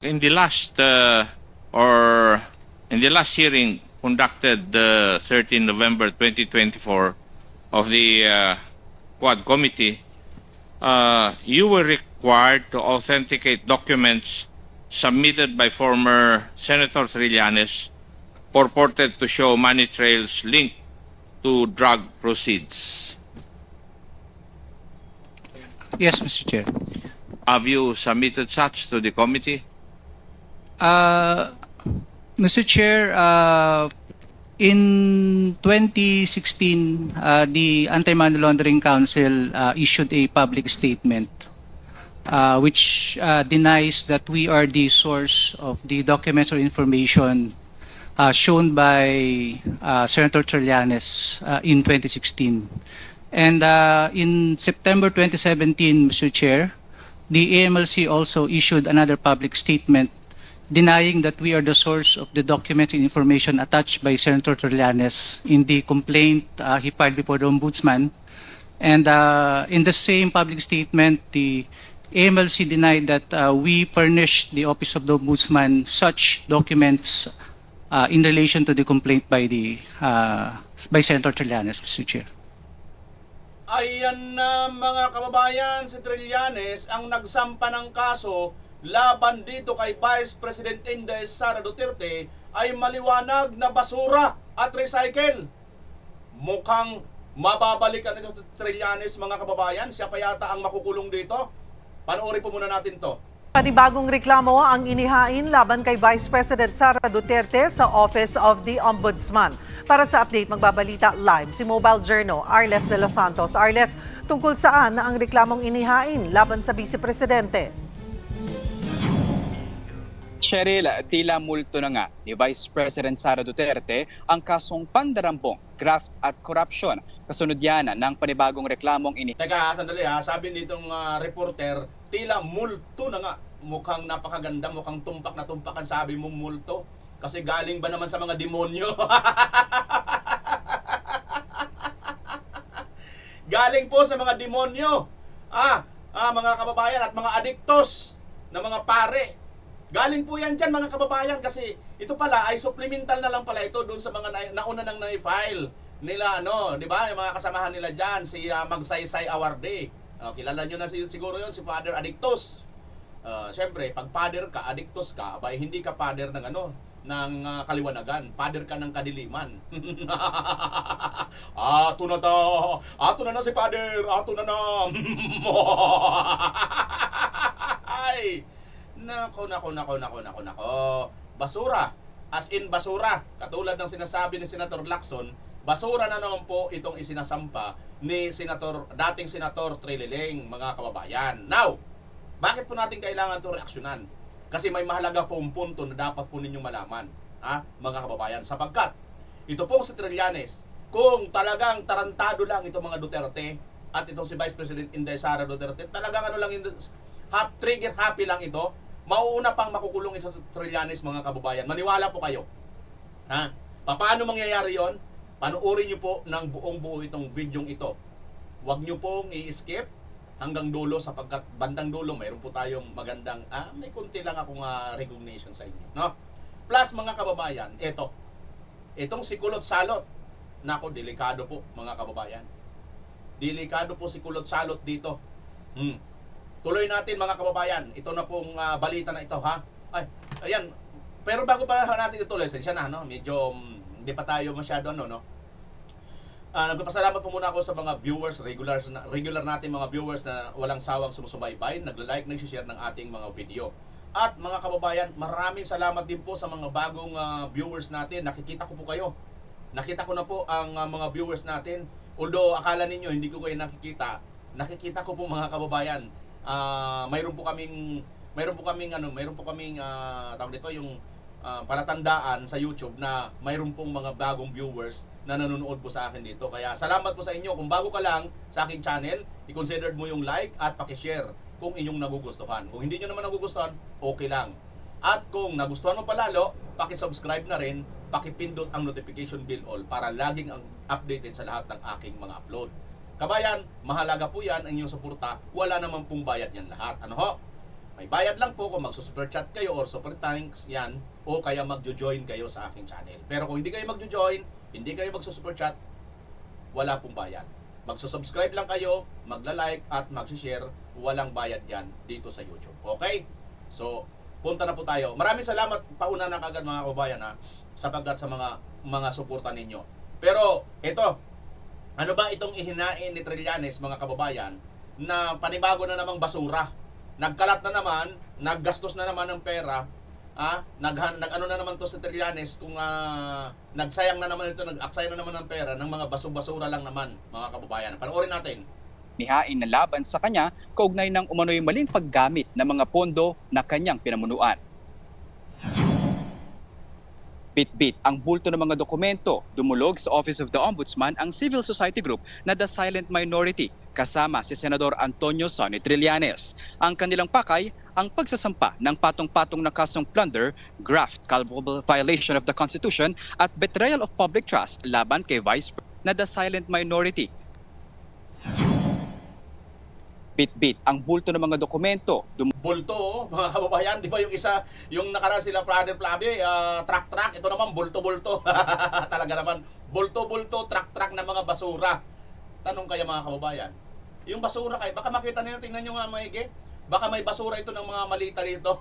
In the last or in the last hearing conducted 13 November 2024 of the Quad Committee, you were required to authenticate documents submitted by former Senator Trillanes purported to show money trails linked to drug proceeds. Yes, Mr. Chair. Have you submitted such to the committee? Mr. Chair, in 2016, the Anti-Money Laundering Council issued a public statement which denies that we are the source of the documents or information shown by Senator Trillanes in 2016. And in September 2017, Mr. Chair, the AMLC also issued another public statement denying that we are the source of the documents and information attached by Senator Trillanes in the complaint he filed before the Ombudsman. And in the same public statement, the AMLC denied that we furnished the Office of the Ombudsman such documents in relation to the complaint by Senator Trillanes, Mr. Chair. Ayan na mga kababayan, si Trillanes ang nagsampa ng kaso laban dito kay Vice President Inday Sara Duterte ay maliwanag na basura at recycle. Mukhang mababalikan ito si Trillanes mga kababayan. Siya pa yata ang makukulong dito. Panoorin po muna natin to. Panibagong reklamo ang inihain laban kay Vice President Sara Duterte sa Office of the Ombudsman. Para sa update, magbabalita live si Mobile Journal Arles de los Santos. Arles, tungkol saan na ang reklamong inihain laban sa Vice Presidente? Cheryl, tila multo na nga ni Vice President Sara Duterte ang kasong pandarambong, graft at corruption. Kasunod yan ng panibagong reklamong Teka, sandali ha. Sabi nitong reporter, tila multo na nga. Mukhang napakaganda, mukhang tumpak na tumpak ang sabi mong multo. Kasi galing ba naman sa mga demonyo? Galing po sa mga demonyo. Mga kababayan at mga adiktos na mga pare. Galing po yan dyan mga kababayan kasi ito pala ay supplemental na lang pala ito doon sa mga nauna nang na-file nila, di ba? Yung mga kasamahan nila dyan, si Magsaysay Awarde. Kilala nyo na siguro yun, si Father Adictus. Siyempre, pag father ka, adictus ka, abay, hindi ka father ng ng kaliwanagan. Father ka ng kadiliman. Ato na to! Ato na si father! Ato na! Ay! Nako. Basura. As in basura. Katulad ng sinasabi ni Senator Lacson, basura na naman po itong isinasampa ni dating Senator Trilliling, mga kababayan. Now, bakit po natin kailangan ito reaksyonan? Kasi may mahalaga pong punto na dapat po ninyong malaman, mga kababayan. Sapagkat, ito pong si Trillanes, kung talagang tarantado lang itong mga Duterte at itong si Vice President Inday Sara Duterte, talagang trigger happy lang ito, mauuna pang makukulong ito si Trillanes, mga kababayan. Maniwala po kayo. Paano mangyayari yon? Panoorin nyo po ng buong-buo itong videong ito. Huwag nyo pong i-skip hanggang dulo sapagkat bandang dulo mayroon po tayong magandang may konti lang akong recognition sa inyo, no? Plus mga kababayan, itong si Kulot Salot. Nako, delikado po mga kababayan. Delikado po si Kulot Salot dito. Tuloy natin mga kababayan. Ito na pong balita na ito, ayan. Pero bago pa natin ituloy, siya na, medyo hindi pa tayo masyado, nagpapasalamat po muna ako sa mga viewers, regular natin mga viewers na walang sawang sumusubaybay, nagla-like, nag-share ng ating mga video. At mga kababayan, maraming salamat din po sa mga bagong viewers natin. Nakikita ko po kayo. Nakita ko na po ang mga viewers natin. Although akala ninyo hindi ko kayo nakikita ko po mga kababayan. Mayroon po kaming tawag dito yung palatandaan sa YouTube na mayroon pong mga bagong viewers na nanonood po sa akin dito. Kaya salamat po sa inyo. Kung bago ka lang sa aking channel, i-consider mo yung like at paki-share kung inyong nagugustuhan. Kung hindi nyo naman nagugustuhan, okay lang. At kung nagustuhan mo palalo, paki-subscribe na rin, paki-pindot ang notification bell all para laging ang updated sa lahat ng aking mga upload. Kabayan, mahalaga po yan ang inyong suporta. Wala naman pong bayad yan lahat. May bayad lang po kung magsusuper chat kayo or super thanks yan o kaya magjo-join kayo sa aking channel. Pero kung hindi kayo magjo-join, hindi kayo magsusuper chat, wala pong bayad. Magsusubscribe lang kayo, magla-like at mag-share, walang bayad yan dito sa YouTube. Okay? So, punta na po tayo. Maraming salamat pauna na kagad mga kababayan ha, sapagkat sa mga suporta ninyo. Pero ito, ano ba itong ihinain ni Trillanes mga kababayan na panibago na namang basura? Nagkalat na naman, naggastos na naman ng pera, nag-ano na naman to sa Trillanes kung nagsayang na naman ito, nag-aksaya na naman ng pera ng mga basura lang naman mga kababayan. Panoorin natin. Nihain na laban sa kanya kaugnay ng umano'y maling paggamit ng mga pondo na kanyang pinamunuan. Bit-bit ang bulto ng mga dokumento, dumulog sa Office of the Ombudsman ang civil society group na The Silent Minority kasama si Senador Antonio Sonny Trillanes. Ang kanilang pakay, ang pagsasampa ng patong-patong na kasong plunder, graft, culpable violation of the Constitution at betrayal of public trust laban kay Vice President na The Silent Minority. Bit-bit ang bulto ng mga dokumento, Bulto, mga kababayan, di ba yung isa, yung nakaraan sila Brother Flavio, truck, ito naman bulto-bulto. Talaga naman, bulto-bulto, truck ng mga basura. Tanong kaya mga kababayan, yung basura kayo, baka makita niyo, tingnan nyo nga maigi, baka may basura ito ng mga malita rito.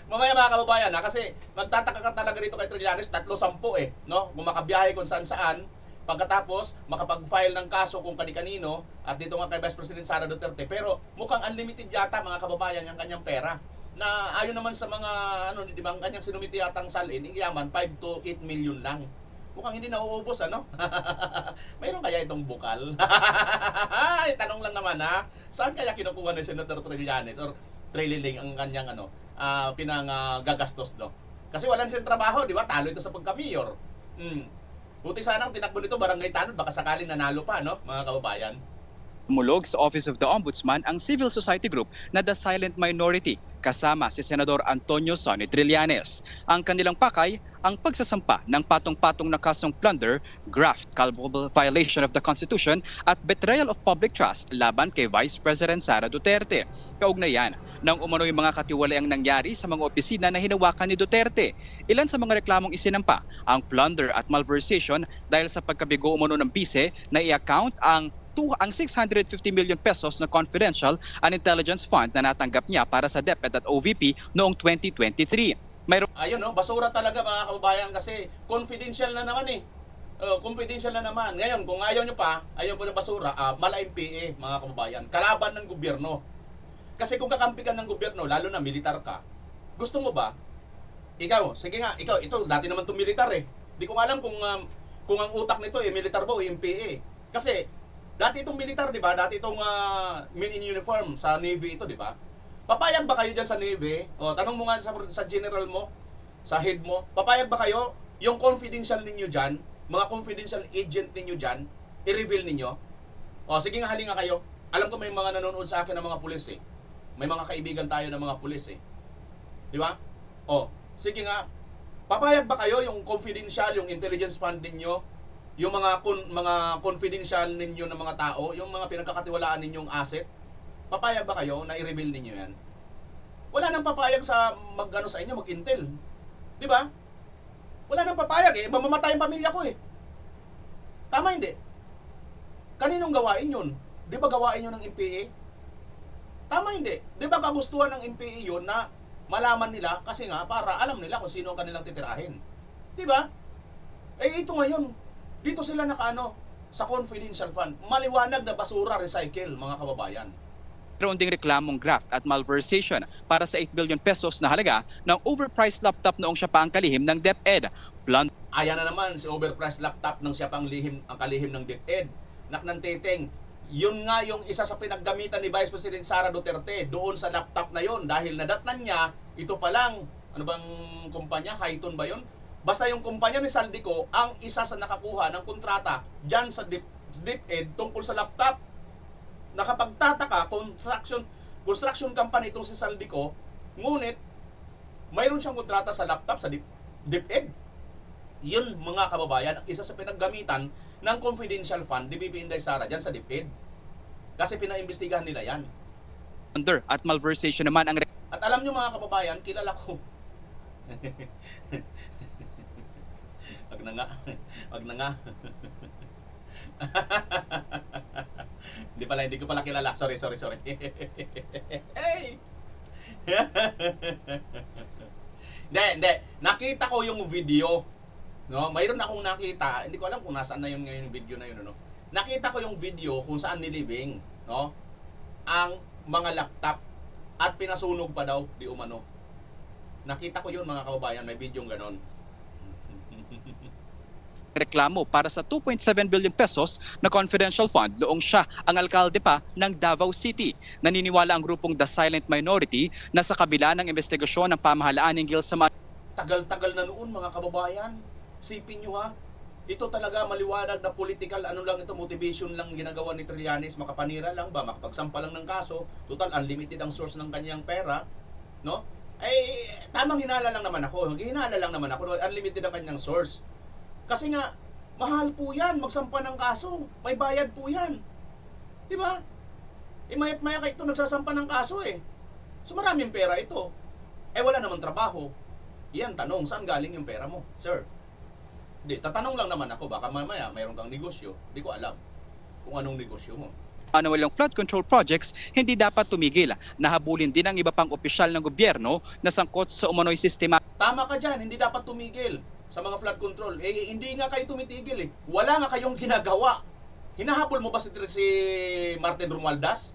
Mamaya mga kababayan, kasi magtataka ka talaga dito kay Trillanes, 3-10 no? Kung makabiyahe kung saan-saan, pagkatapos makapag-file ng kaso kung kani-kanino at dito nga kay Vice President Sara Duterte, pero mukhang unlimited yata mga kababayan yung kanyang pera na ayon naman sa mga di ba ang kanyang sinumiti yatang salin ang yaman 5 to 8 million lang. Mukhang hindi nauubos mayroon kaya itong bukal? Ay, tanong lang naman saan kaya kinukuha ni Senator Trillanes or Trililing ang kanyang pinanggagastos kasi wala siyang trabaho, di ba? Talo ito sa pagka-mayor. Buti sanang tinakbo nito barangay tanod, baka sakaling nanalo pa, mga kababayan. dumulog sa Office of the Ombudsman ang civil society group na The Silent Minority kasama si Senador Antonio Sonny Trillanes. Ang kanilang pakay, ang pagsasampa ng patong-patong na kasong plunder, graft, culpable violation of the Constitution at betrayal of public trust laban kay Vice President Sara Duterte. Kaugnayan ng umano'y mga katiwalaang nangyari sa mga opisina na hinawakan ni Duterte. Ilan sa mga reklamong isinampa ang plunder at malversation dahil sa pagkabigo umano ng bise na i-account ang 650 million pesos na confidential and intelligence fund na natanggap niya para sa DepEd at OVP noong 2023. Ayun, basura talaga mga kababayan kasi confidential na naman confidential na naman. Ngayon, kung ayaw nyo pa, ayaw po ng basura, mala-MPA mga kababayan, kalaban ng gobyerno. Kasi kung kakampi ka ng gobyerno, lalo na militar ka, gusto mo ba? Ikaw, sige nga, ito, dati naman itong militar Di ko alam kung ang utak nito militar ba o MPA. Kasi, dati itong militar, di ba? Dati itong men in uniform sa Navy ito, di ba? Papayag ba kayo dyan sa Navy? O, tanong mo nga sa general mo, sa head mo, papayag ba kayo yung confidential ninyo dyan, mga confidential agent ninyo dyan, i-reveal ninyo? O, sige nga, halinga kayo. Alam ko may mga nanonood sa akin ng mga pulis May mga kaibigan tayo ng mga pulis Di ba? O, sige nga, papayag ba kayo yung confidential, yung intelligence fund ninyo, yung mga confidential ninyo ng mga tao, yung mga pinagkakatiwalaan ninyong asset, papayag ba kayo na i-reveal ninyo yan? Wala nang papayag sa sa inyo, mag-intel. Di ba? Wala nang papayag mamamatay ang pamilya ko Tama hindi? Kaninong gawain yun? Di ba gawain yun ng MPA? Tama hindi? Di ba kagustuhan ng MPA yun na malaman nila kasi nga para alam nila kung sino ang kanilang titirahin? Di ba? Ito ngayon, dito sila sa confidential fund. Maliwanag na basura, recycle, mga kababayan. Mayroon ding reklamong graft at malversation para sa 8 billion pesos na halaga ng overpriced laptop noong siya pa ang kalihim ng DepEd. Ayan na naman si overpriced laptop ng siya pang kalihim ng DepEd. Naknanteteng, yun nga yung isa sa pinaggamitan ni Vice President Sara Duterte doon sa laptop na yun dahil nadatnan niya, ito pa lang, ano bang kumpanya? Highton ba yun? Basta yung kumpanya ni Saldico ang isa sa nakakuha ng kontrata dyan sa DepEd tungkol sa laptop. Nakapagtataka, construction company itong si Saldico, ngunit mayroon siyang kontrata sa laptop sa DepEd. Yun mga kababayan, ang isa sa pinaggamitan ng confidential fund ni BP Inday Sara dyan sa DepEd. Kasi pinaimbestigahan nila yan. under at malversation naman ang At alam nyo mga kababayan, kilala ko. Wag na nga. Wag na nga. Hindi ko pala kilala. Sorry. Hey! Hindi. Nakita ko yung video. No, mayroon akong nakita. Hindi ko alam kung nasaan na yun ngayon yung video na yun, no. Nakita ko yung video kung saan nilibing, no, ang mga laptop at pinasunog pa daw di umano. Nakita ko yun mga kababayan, may video ganon. reklamo para sa 2.7 billion pesos na confidential fund noong siya ang alkalde pa ng Davao City. Naniniwala ang grupong The Silent Minority na sa kabila ng investigasyon ng pamahalaan hinggil sa Tagal-tagal na noon mga kababayan. Sipin nyo ha. Ito talaga maliwanag na political, ano lang ito, motivation lang ginagawa ni Trillanes, makapanira lang ba, makapagsampa lang ng kaso, total unlimited ang source ng kanyang pera, no? Ay, tamang hinala lang naman ako, unlimited ang kanyang source. Kasi nga, mahal po yan, magsampa ng kaso, may bayad po yan. Di ba? Mayat-maya kayo ito nagsasampa ng kaso eh. So maraming pera ito. Eh wala namang trabaho. Yan, tanong, saan galing yung pera mo, sir? Di, tatanong lang naman ako, baka mamaya mayroon kang negosyo. Di ko alam kung anong negosyo mo. Walang flood control projects, hindi dapat tumigil. Nahabulin din ang iba pang opisyal ng gobyerno na sangkot sa umano'y sistema. Tama ka dyan, hindi dapat tumigil sa mga flood control. Eh, hindi nga kayo tumitigil eh. Wala nga kayong ginagawa. Hinahabol mo ba si Martin Romualdez?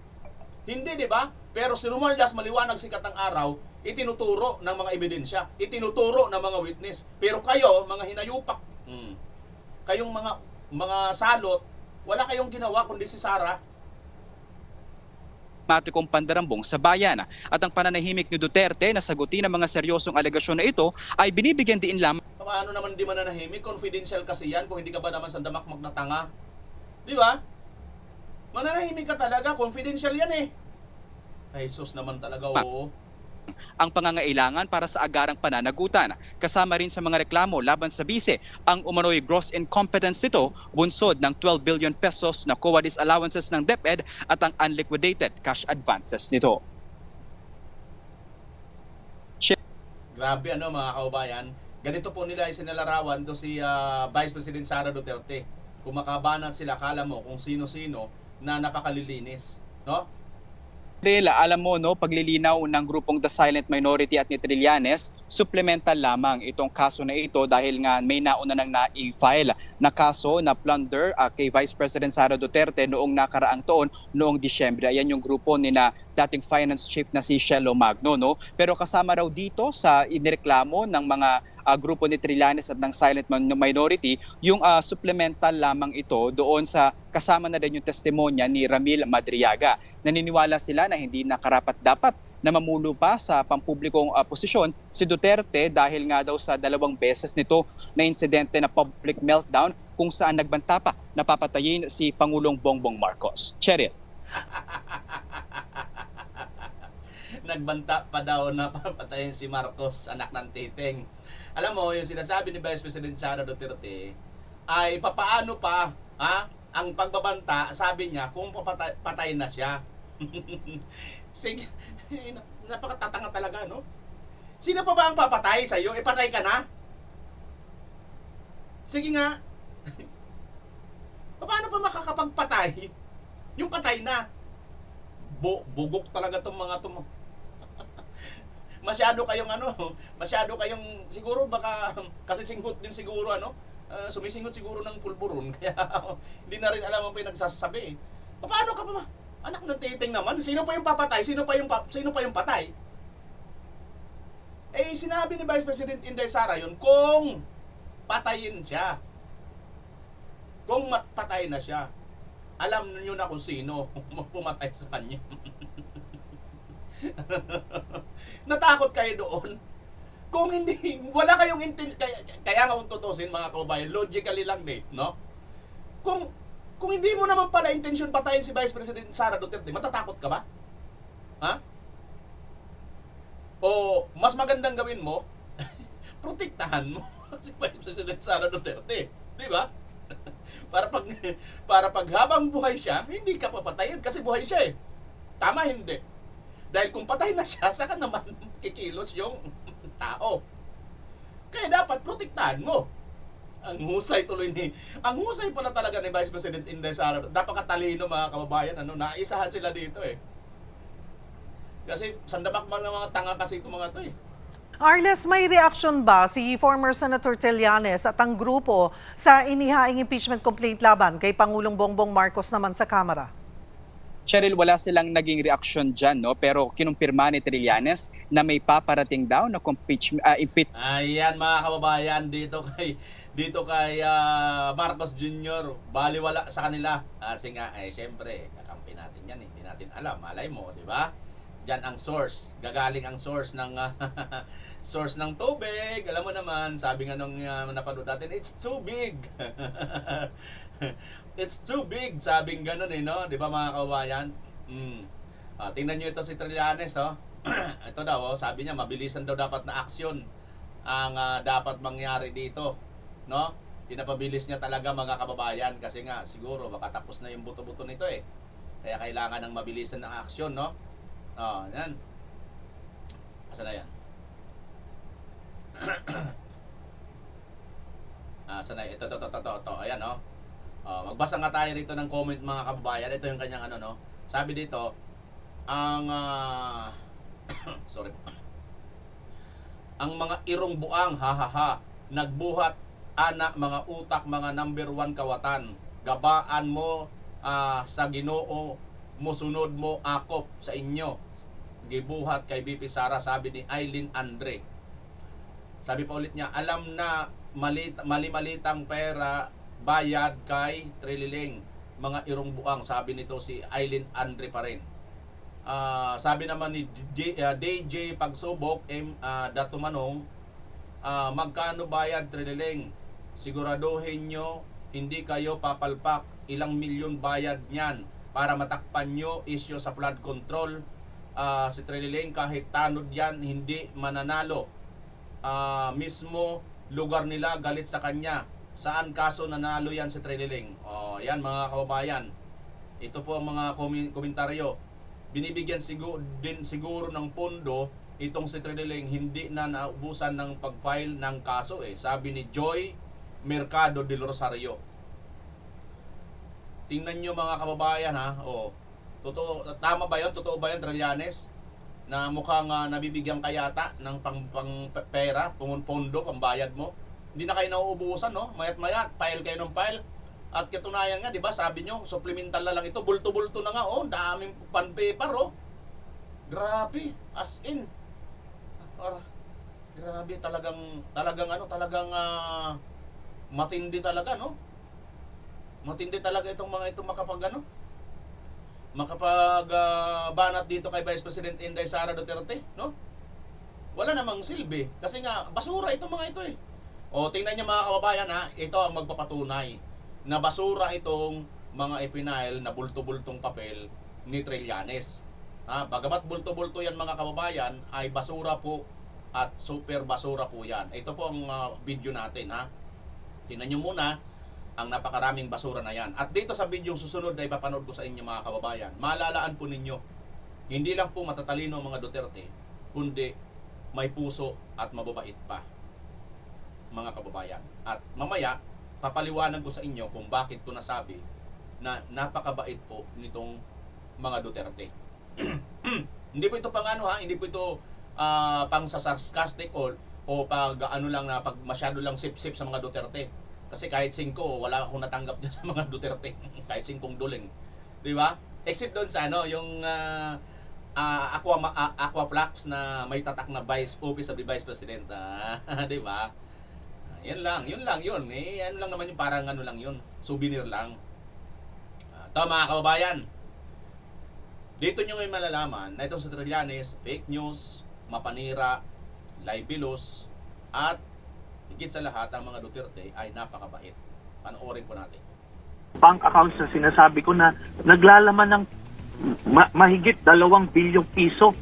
Hindi, di ba? Pero si Romualdez, maliwanag sikat ang araw, itinuturo ng mga ebidensya, itinuturo ng mga witness. Pero kayo, mga hinayupak, kayong mga salot, wala kayong ginawa kundi si Sara. Matikong pandarambong sa bayan. At ang pananahimik ni Duterte na sagutin ang mga seryosong alegasyon na ito ay binibigyan diin lamang. Ano naman di mananahimik? Confidential kasi yan kung hindi ka ba naman sandamakmak na tanga. Di ba? Mananahimik ka talaga, confidential yan eh. Ay, sus naman talaga, oo. Ang pangangailangan para sa agarang pananagutan. Kasama rin sa mga reklamo laban sa bise ang umano'y gross incompetence nito, bunsod ng 12 billion pesos na COA disallowances ng DepEd at ang unliquidated cash advances nito. Grabe ano mga kaubayan. Ganito po nila isinalarawan to si Vice President Sara Duterte. Kung makabanat sila, kala mo kung sino-sino na napakalilinis, no? Alam mo, no, paglilinaw ng grupong The Silent Minority at ni Trillanes, supplemental lamang itong kaso na ito dahil nga may nauna nang na-file na kaso na plunder kay Vice President Sara Duterte noong nakaraang taon, noong Disyembre. Ayan yung grupo ni na dating finance chief na si Shelo Magno, no? Pero kasama raw dito sa inireklamo ng mga grupo ni Trillanes at ng Silent Minority, yung supplemental lamang ito doon sa kasama na din yung testimonya ni Ramil Madriaga. Naniniwala sila na hindi nakarapat-dapat na mamulo pa sa pampublikong posisyon si Duterte dahil nga daw sa 2 beses nito na insidente na public meltdown kung saan nagbanta pa na papatayin si Pangulong Bongbong Marcos. Cheryl. Nagbanta pa daw na papatayin si Marcos, anak ng titing. Alam mo, yung sinasabi ni Vice President Sara Duterte ay papaano pa ang pagbabanta, sabi niya, kung patay na siya. Sige, napakatatanga talaga, no? Sino pa ba ang papatay sa iyo? Patay ka na? Sige nga. Paano pa makakapagpatay? Yung patay na. Bugok talaga tong mga masyado kayong siguro baka kasi singhot din siguro sumisinghot siguro ng pulburon kaya hindi na rin alam ang pinagsasabi. Paano ka pa anak ng titing naman? Sino pa yung papatay? Sino pa yung patay? Eh sinabi ni Vice President Inday Sara yun kung patayin siya. Kung patay na siya. Alam niyo na kung sino pumatay sa kanya. Natakot kayo doon. Kung hindi, wala kayong intention, kaya nga kung tutusin mga kababayan, logically lang din, no? Kung hindi mo naman pala intention patayin si Vice President Sara Duterte, matatakot ka ba? Ha? O mas magandang gawin mo, protektahan mo si Vice President Sara Duterte, di ba? para pag habang buhay siya, hindi ka papatayin kasi buhay siya eh. Tama hindi? Dahil kung patay na siya, saka naman kikilos yung tao. Kaya dapat protektahan mo. Ang husay tuloy ang husay pala talaga ni Vice President Inday Sara. Napakatalino mga kababayan, naisahan sila dito eh. Kasi sandamak ng mga tanga kasi itong mga to eh. Arles, may reaction ba si former Senator Trillanes at ang grupo sa inihaing impeachment complaint laban kay Pangulong Bongbong Marcos naman sa Kamara? Cheryl, wala silang naging reaksyon dyan, no? Pero kinumpirma ni Trillanes na may paparating daw na impeachment. Ayan mga kababayan, dito kay Marcos Jr. baliwala sa kanila. Kasi nga, syempre, kakampi natin yan eh. Hindi natin alam. Malay mo, di ba? Diyan ang source. Gagaling ang source ng source ng tubig. Alam mo naman, sabi nga nung napanood natin, it's too big. It's too big. Sabing ganun eh, no? Di ba mga kababayan? Tingnan nyo ito si Trillanes, oh. Ito daw, sabi niya, mabilisan daw dapat na aksyon ang dapat mangyari dito. No? Pinapabilis niya talaga mga kababayan kasi nga siguro baka tapos na yung buto-buto nito eh. Kaya kailangan ng mabilisan ng aksyon, no? Yan. Asa na yan? Asa na? Ito. Ayan, no? Magbasa nga tayo rito ng comment mga kababayan. Ito yung kanyang ano, no? Sabi dito, ang sorry po. Ang mga irong buang, hahaha, nagbuhat anak mga utak, mga number 1 kawatan. Gabaan mo sa Ginoo, musunod mo akop sa inyo. Gibuhat kay BP Sara, sabi ni Eileen Andre. Sabi pa ulit niya, alam na mali-malitang pera bayad kay Trililing. Mga irong buang, sabi nito si Eileen Andre pa rin. Sabi naman ni DJ Pagsubok, Datumanong, magkano bayad Trililing? Siguraduhin nyo hindi kayo papalpak. Ilang milyon bayad niyan para matakpan nyo issue sa flood control. Si Trililing kahit tanod yan hindi mananalo. Mismo lugar nila galit sa kanya. Saan kaso nanalo yan si Trililing? Yan mga kababayan. Ito po ang mga komentaryo. Binibigyan siguro ng pondo itong si Trililing, hindi na naubusan ng pag-file ng kaso eh. Sabi ni Joy Mercado del Rosario. Tingnan nyo mga kababayan ha. Totoo, tama ba yun? Totoo ba yun, Trillanes? Na mukhang nabibigyan kayata ng pera, pondo, pambayad mo. Hindi na kayo nauubusan, no? Mayat-mayat, file kayo ng file. At katunayan nga, di ba, sabi nyo, supplemental na lang ito, bulto-bulto na nga, daming pan-paper, Grabe, as in. Grabe, talagang matindi talaga, no? Matindi talaga itong mga ito makapagbanat dito kay Vice President Inday Sara Duterte, no? Wala namang silbi. Kasi nga, basura itong mga ito eh. Tingnan niyo mga kababayan ha, ito ang magpapatunay na basura itong mga epinail na bulto-bultong papel ni Trillanes. Bagamat bulto-bulto yan mga kababayan, ay basura po at super basura po yan. Ito po ang video natin ha. Tingnan niyo muna ang napakaraming basura na yan. At dito sa video susunod na ipapanood ko sa inyo mga kababayan, malalaan po ninyo, hindi lang po matatalino ang mga Duterte, kundi may puso at mababait pa mga kababayan. At mamaya, papaliwanag ko sa inyo kung bakit ko nasabi na napakabait po nitong mga Duterte. Hindi po ito pang hindi po ito pang sarcastic o pag pag masyado lang sip-sip sa mga Duterte. Kasi kahit 5, wala akong natanggap dyan sa mga Duterte. Kahit 5 duling. Di ba? Except doon sa yung Aquaflax na may tatak na Office of the Vice President. Di ba? Yun lang yun. Ano lang naman yung parang lang yun. Souvenir lang. Ito mga kababayan. Dito nyo ngayon malalaman na itong sa Trillanes, fake news, mapanira, libelous, at higit sa lahat, ang mga Duterte ay napakabait. Panoorin po natin. Bank accounts na sinasabi ko na naglalaman ng mahigit 2 bilyong piso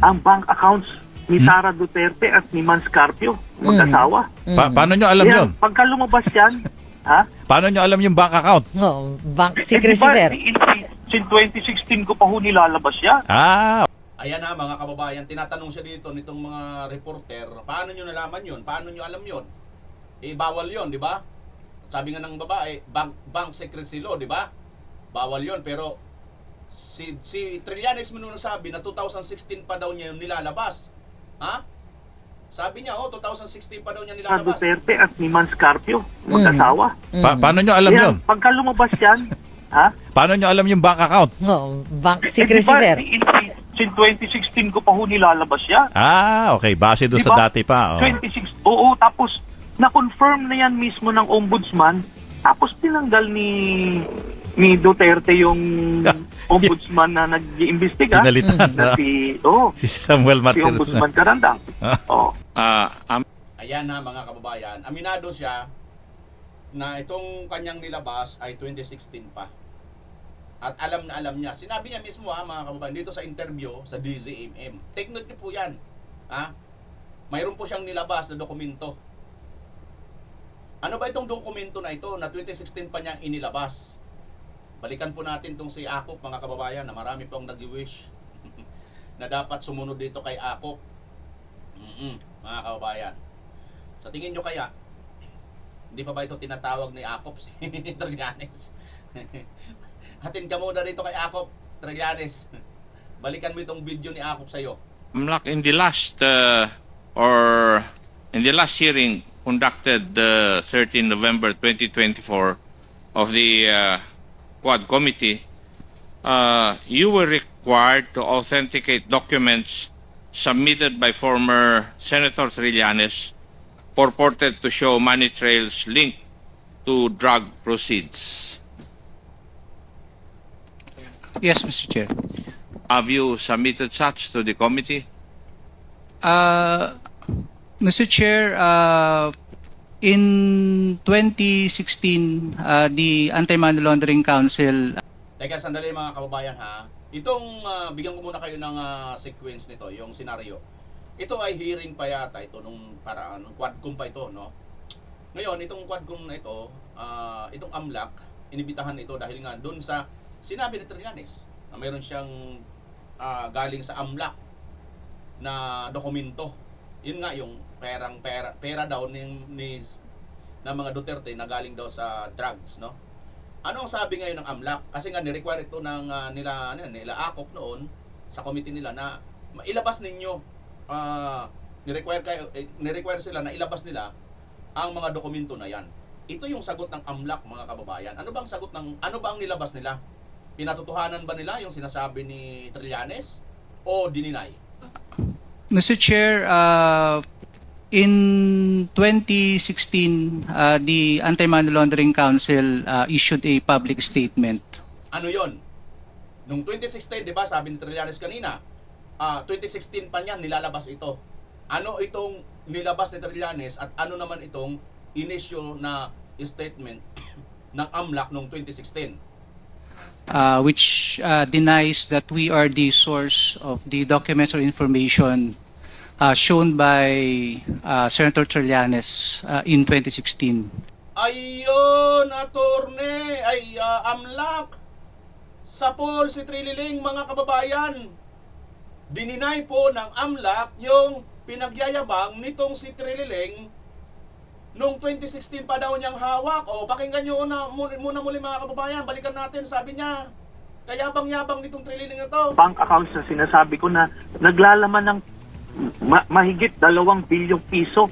ang bank accounts ni Sara Duterte at ni Mans Carpio, mag-asawa. Paano nyo alam yun? Pagka lumabas yan, ha? Paano nyo alam yung bank account? Bank secrecy, sir. Since 2016 ko pa ho nilalabas yan. Ayan na mga kababayan, tinatanong siya dito nitong mga reporter, paano nyo nalaman yun? Paano nyo alam yun? Eh, bawal yun, di ba? Sabi nga ng babae, bank secrecy law, di ba? Bawal yun, pero si Trillanes Manuna sabi na 2016 pa daw niya yung nilalabas. Ha? Sabi niya, 2016 pa daw niya Sara nilalabas. Duterte at ni Mans Carpio, mag-asawa. Paano nyo alam Kaya, yun? pagka lumabas yan, ha? Paano nyo alam yung bank account? Oh, bank Eh, secrecy, diba, sir. in 2016 ko pa ho nilalabas yan. Okay. Base doon Diba? sa dati pa. 26, oo, tapos na-confirm na yan mismo ng ombudsman, tapos tinanggal ni Duterte yung ombudsman na nag-iimbestiga Pinalitan na na. si Si Samuel si Martinez. Ombudsman Carandang. Oh. Ayan na mga kababayan, aminado siya na itong kanyang nilabas ay 2016 pa. At alam na alam niya. Sinabi niya mismo mga kababayan dito sa interview sa DZMM. Take note niyo po yan. Ha? Mayroon po siyang nilabas na dokumento. Ano ba itong dokumento na ito na 2016 pa niya inilabas? Balikan po natin itong si Akop mga kababayan na marami pong nag-wish na dapat sumunod dito kay Akop. Mga kababayan. Sa tingin nyo kaya, hindi pa ba ito tinatawag ni Akop si Trillanes? Hatin ka muna dito kay Akop, Trillanes. Balikan mo itong video ni Akop sa'yo. AMLAC in the last hearing conducted 13 November 2024 of the Quad Committee, you were required to authenticate documents submitted by former Senator Trillanes purported to show money trails linked to drug proceeds. Yes, Mr. Chair. Have you submitted such to the committee? Mr. Chair, in 2016, the Anti-Money Laundering Council Teka, sandali mga kababayan ha. Itong, bigyan ko muna kayo ng sequence nito, yung senaryo. Ito ay hearing pa yata ito nung paraan, nung Quadcom pa ito, no? Ngayon, itong Quadcom na ito, itong AMLAC, inibitahan ito dahil nga doon sa sinabi ni Trillanes na mayroon siyang galing sa AMLAC na dokumento. Yun nga yung pera daw ng mga Duterte na galing daw sa drugs, no? Ano ang sabi ngayon ng AMLAC? Kasi nga ni-require ito ng nila Akop noon sa committee nila na ilabas ninyo, ni-require sila na ilabas nila ang mga dokumento na yan. Ito yung sagot ng AMLAC mga kababayan. Ano ba ang nilabas nila? Pinatotohanan ba nila yung sinasabi ni Trillanes o dininay? Mr. Chair, in 2016, the Anti-Money Laundering Council issued a public statement. Ano yon? Nung 2016, di ba, sabi ni Trillanes kanina, 2016 pa niya nilalabas ito. Ano itong nilabas ni Trillanes at ano naman itong inisyo na statement ng AMLAC noong 2016? Which denies that we are the source of the documents or information shown by Senator Trillanes in 2016. Ayun, attorney, AMLAC. Sa poll si Trililing, mga kababayan. Dininay po ng AMLAC yung pinagyayabang nitong si Trililing nung 2016 pa daw niyang hawak. O, pakinggan nyo muna muli mga kababayan. Balikan natin, sabi niya, kayabang-yabang nitong Trililing na to. Bank accounts na sinasabi ko na naglalaman ng mahigit 2 bilyong piso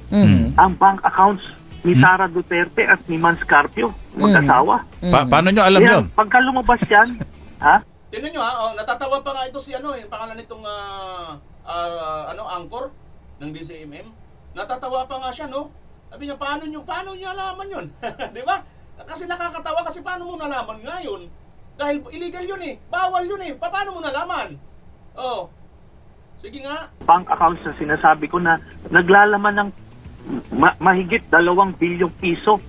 ang bank accounts ni Sara Duterte at ni Mans Carpio, mag-asawa. Paano nyo alam Kaya, yun? pagka lumabas yan, ha? Tingnan nyo natatawa pa nga ito si yung pangalan nitong anchor ng DCMM. Natatawa pa nga siya, no? Sabi niya, paano niyo alaman yun? Di ba? Kasi nakakatawa kasi paano mo nalaman ngayon? Dahil illegal yun eh. Bawal yun eh. Paano mo nalaman? Oh. Sige nga. Bank accounts na sinasabi ko na naglalaman ng mahigit 2 bilyong piso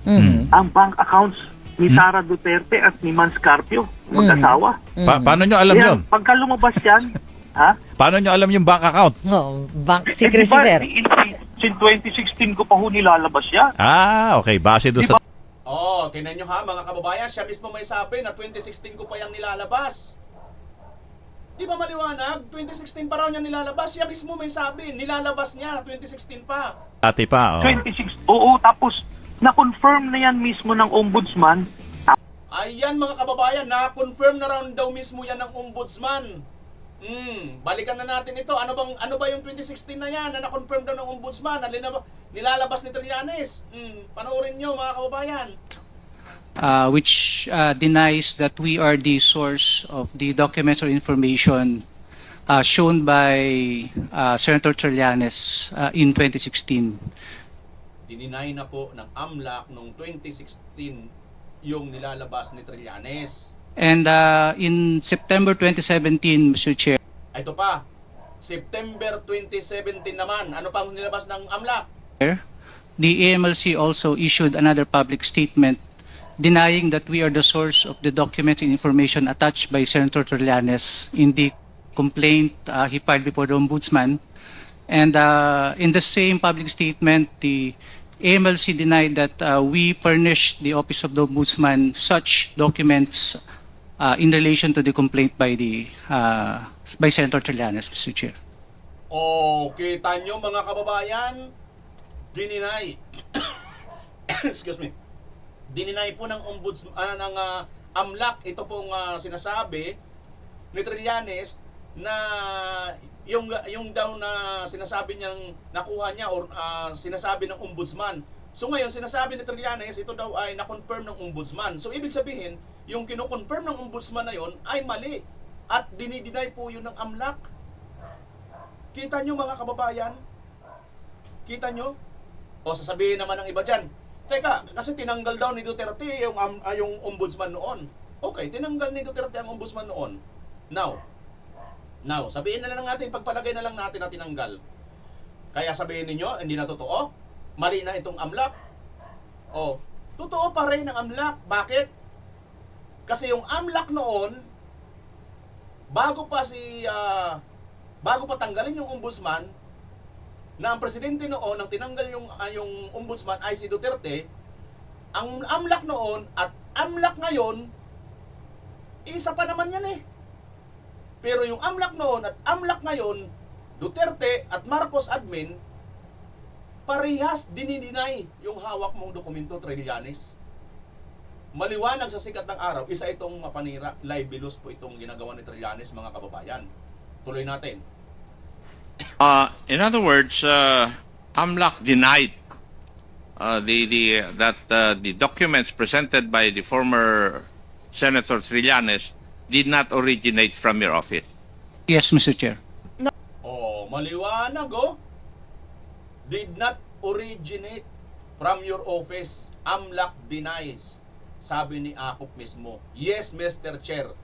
ang bank accounts ni Sara Duterte at ni Mans Carpio, mag-asawa. Paano nyo alam Kaya, yun? pagka lumabas yan, ha? Paano nyo alam yung bank account? Oh, bank secrecy, diba, sir. in 2016 ko pa ho nilalabas yan. Okay. Base doon sa... Oh, tingnan nyo ha mga kababayan. Siya mismo may sabi na 2016 ko pa yung nilalabas. Di ba maliwanag? 2016 pa raw niya nilalabas. Siya mismo may sabi, nilalabas niya 2016 pa. Dati pa, oh. 26, oo, tapos na-confirm na yan mismo ng ombudsman. Ayan mga kababayan, na-confirm na raw daw mismo yan ng ombudsman. Balikan na natin ito. Ano ba yung 2016 na yan na na-confirm daw ng ombudsman? Nilalabas ni Trillanes. Panoorin nyo mga kababayan. Which denies that we are the source of the documents or information shown by Senator Trillanes in 2016. Dininay na po ng AMLAC noong 2016 yung nilalabas ni Trillanes. And in September 2017, Mr. Chair, Ito pa, September 2017 naman. Ano pang nilabas ng AMLAC? the AMLC also issued another public statement denying that we are the source of the documents and information attached by Senator Trillanes in the complaint he filed before the Ombudsman. And in the same public statement, the AMLC denied that we furnished the Office of the Ombudsman such documents in relation to the complaint by Senator Trillanes, Mr. Chair. Kita nyo mga kababayan, dininay. Excuse me. Dininay po ng ombudsman ng AMLAC ito pong sinasabi ni Trillanes na yung daw na sinasabi niyang nakuha niya or sinasabi ng ombudsman. So ngayon sinasabi ni Trillanes ito daw ay na-confirm ng ombudsman. So ibig sabihin, yung kino-confirm ng ombudsman na yon ay mali at dinideny po yun ng AMLAC. Kita nyo mga kababayan? Kita nyo? O sasabihin naman ng iba dyan, teka, kasi tinanggal daw ni Duterte yung ombudsman noon. Okay, tinanggal ni Duterte ang ombudsman noon. Now, sabihin na lang natin, pagpalagay na lang natin na tinanggal. Kaya sabihin ninyo, hindi na totoo? Mali na itong AMLAC? O, totoo pa rin ang AMLAC. Bakit? Kasi yung AMLAC noon, bago pa tanggalin yung ombudsman, na ang presidente noon, nang tinanggal yung ombudsman ay si Duterte, ang AMLAC noon at AMLAC ngayon, isa pa naman yan eh. Pero yung AMLAC noon at AMLAC ngayon, Duterte at Marcos admin, parehas dinideny yung hawak mong dokumento, Trillanes. Maliwanag sa sikat ng araw, isa itong mapanira, libelous po itong ginagawa ni Trillanes, mga kababayan. Tuloy natin. In other words, AMLAC denied that the documents presented by the former Senator Trillanes did not originate from your office. Yes, Mr. Chair. Maliwanag did not originate from your office. AMLAC denies. Sabi ni Akop mismo. Yes, Mr. Chair.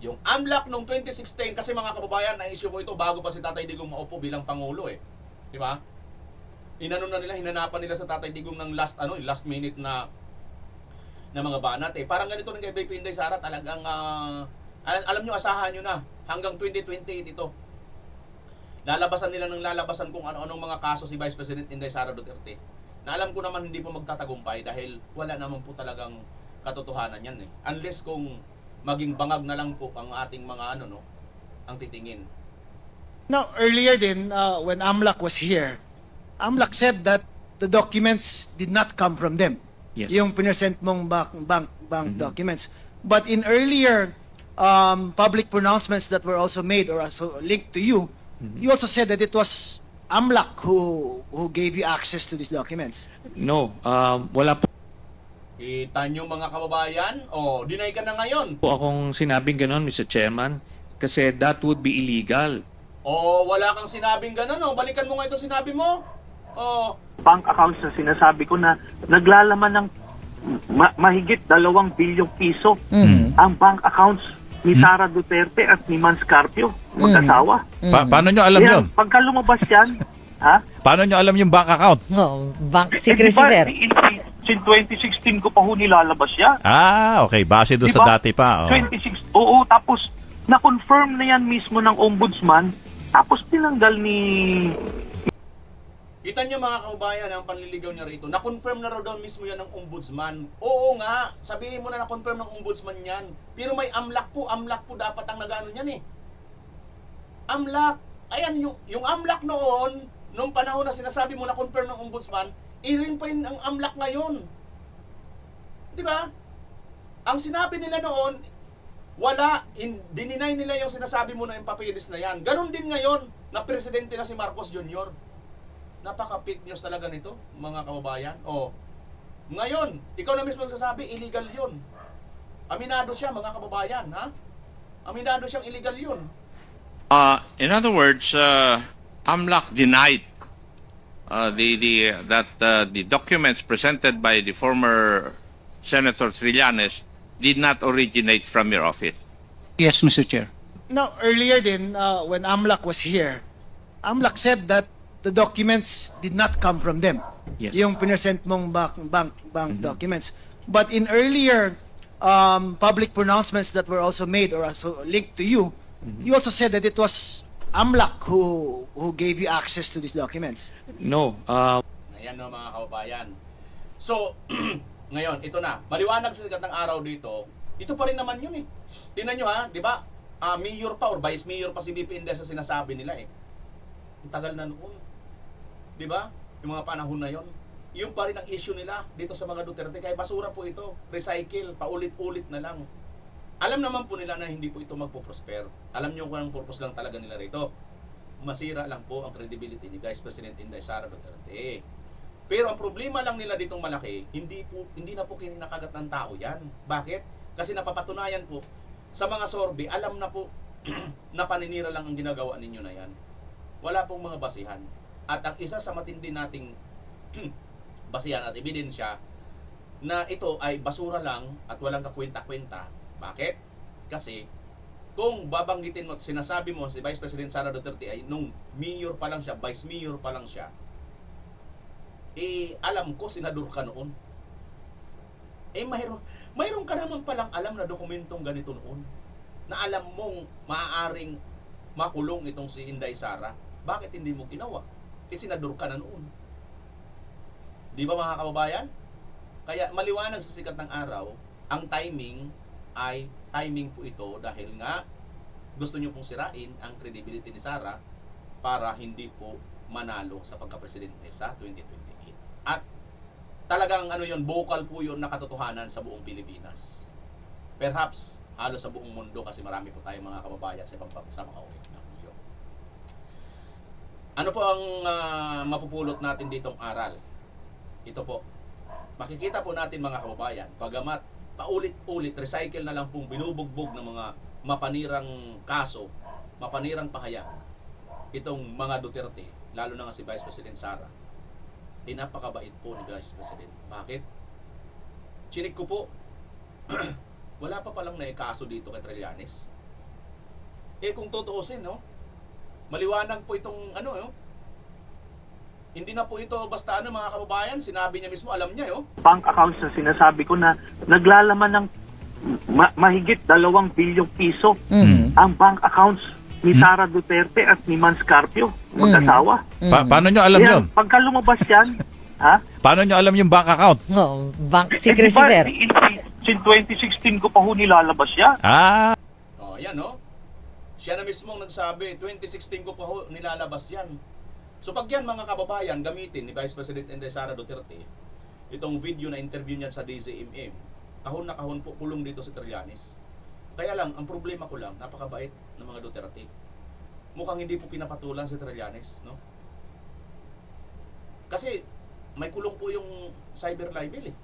Yung AMLAC noong 2016, kasi mga kababayan, na-issue po ito bago pa si Tatay Digong maupo bilang Pangulo eh. Di ba? Hinanapan nila sa Tatay Digong ng last minute na mga banat eh. Parang ganito rin kay BP Inday Sara, talagang alam nyo, asahan nyo na hanggang 2028 ito. Lalabasan nila kung ano-anong mga kaso si Vice President Inday Sara Duterte. Na alam ko naman hindi po magtatagumpay dahil wala naman po talagang katotohanan yan eh. Unless kung maging bangag na lang po ang ating mga ang titingin. Now, earlier din, when AMLAC was here, AMLAC said that the documents did not come from them. Yes. Yung present mong bank documents. But in earlier public pronouncements that were also made or also linked to you, you also said that it was AMLAC who gave you access to these documents. No, wala Kita nyo mga kababayan? Deny ka na ngayon. po akong sinabing ganon, Mr. Chairman, kasi that would be illegal. Wala kang sinabing ganun. Balikan mo nga itong sinabi mo. Bank accounts na sinasabi ko na naglalaman ng mahigit 2 bilyong piso ang bank accounts ni Sara Duterte at ni Mans Carpio, mag-asawa. Paano nyo alam Kaya, yun? pagka lumabas yan, Paano nyo alam yung bank account? Oh, bank secrecy, sir. Since 2016 ko pa nilalabas yan. Okay. Base doon Diba? sa dati pa. 26, oo, tapos na-confirm na yan mismo ng ombudsman, tapos tinanggal ni... Kita nyo mga kababayan ang panliligaw niya rito. Na-confirm na raw daw mismo yan ng ombudsman. Oo nga, sabihin mo na na-confirm ng ombudsman yan. Pero may AMLAC po dapat ang nag-ano yan eh. AMLAC. Ayan, yung AMLAC noon, nung panahon na sinasabi mo na confirm ng ombudsman, irin pa yun ang AMLAC ngayon. Di ba? Ang sinabi nila noon, dininay nila yung sinasabi mo na yung papilis na yan. Ganon din ngayon na presidente na si Marcos Jr. Napaka-fake news talaga nito, mga kababayan. Ngayon, ikaw na mismo sasabi, illegal yun. Aminado siya, mga kababayan, ha? Aminado siyang illegal yun. In other words, AMLAC denied that the documents presented by the former Senator Trillanes did not originate from your office. Yes, Mr. Chair. Now, earlier din, when AMLAC was here, AMLAC said that the documents did not come from them. Yes. Yung present mong bank documents. But in earlier public pronouncements that were also made or also linked to you, you also said that it was AMLAC who gave you access to these documents. No, Ayan no, mga kababayan. So, ngayon, ito na. Maliwanag sa sikat ng araw dito, ito pa rin naman yun eh. Tingnan nyo ha, di ba? Mayor pa or vice mayor pa si BP Indes sa sinasabi nila eh. Ang tagal na noon. Di ba? Yung mga panahon na yon. Yung pa rin ang issue nila dito sa mga Duterte. Kaya basura po ito. Recycle. Paulit-ulit na lang. Alam naman po nila na hindi po ito magpo-prosper. Alam nyo kung anong purpose lang talaga nila rito. Masira lang po ang credibility ni Vice President Inday Sara Duterte. Pero ang problema lang nila ditong malaki, hindi na po kinakagat ng tao yan. Bakit? Kasi napapatunayan po sa mga sorbe, alam na po na paninira lang ang ginagawa ninyo na yan. Wala pong mga basihan. At ang isa sa matindi nating basihan at ebidensya na ito ay basura lang at walang kakwenta-kwenta. Bakit? Kasi kung babanggitin mo at sinasabi mo si Vice President Sara Duterte ay nung mayor pa lang siya, vice mayor pa lang siya, alam ko senador ka noon. Mayroon ka naman palang alam na dokumentong ganito noon. Na alam mong maaaring makulong itong si Inday Sara. Bakit hindi mo ginawa? Senador ka na noon. Di ba mga kababayan? Kaya maliwanag sa sikat ng araw, ang timing ay timing po ito dahil nga gusto nyo pong sirain ang credibility ni Sara para hindi po manalo sa pagka-presidente sa 2028. At talagang vocal po yun na katotohanan sa buong Pilipinas. Perhaps halos sa buong mundo kasi marami po tayong mga kababayan sa ibang bansa, mga OFW. Ano po ang mapupulot natin ditong aral? Ito po. Makikita po natin mga kababayan, pagamat paulit-ulit, recycle na lang pong binubugbog ng mga mapanirang kaso, mapanirang pahayag, itong mga Duterte, lalo na nga si Vice President Sara, napakabait po ni Vice President. Bakit? Chinik ko po, wala pa palang naikaso dito kay Trillanes. Kung tutuusin, maliwanag po itong hindi na po ito basta mga kababayan, sinabi niya mismo, alam niya Bank accounts na sinasabi ko na naglalaman ng mahigit 2 bilyong piso ang bank accounts ni Sara Duterte at ni Mans Carpio, mag-asawa. Paano nyo alam yun? Pagka lumabas yan, ha? Paano nyo alam yung bank account? Oh, bank secrecy, sir. In 2016 ko pa nilalabas yan. Ayan siya na mismo nagsabi, 2016 ko pa nilalabas yan. So pag yan mga kababayan, gamitin ni Vice President Inday Sara Duterte, itong video na interview niya sa DZMM, kahon na kahon po pulong dito si Trillanes. Kaya lang, ang problema ko lang, napakabait ng mga Duterte. Mukhang hindi po pinapatulan si Trillanes, Kasi may kulong po yung cyber libel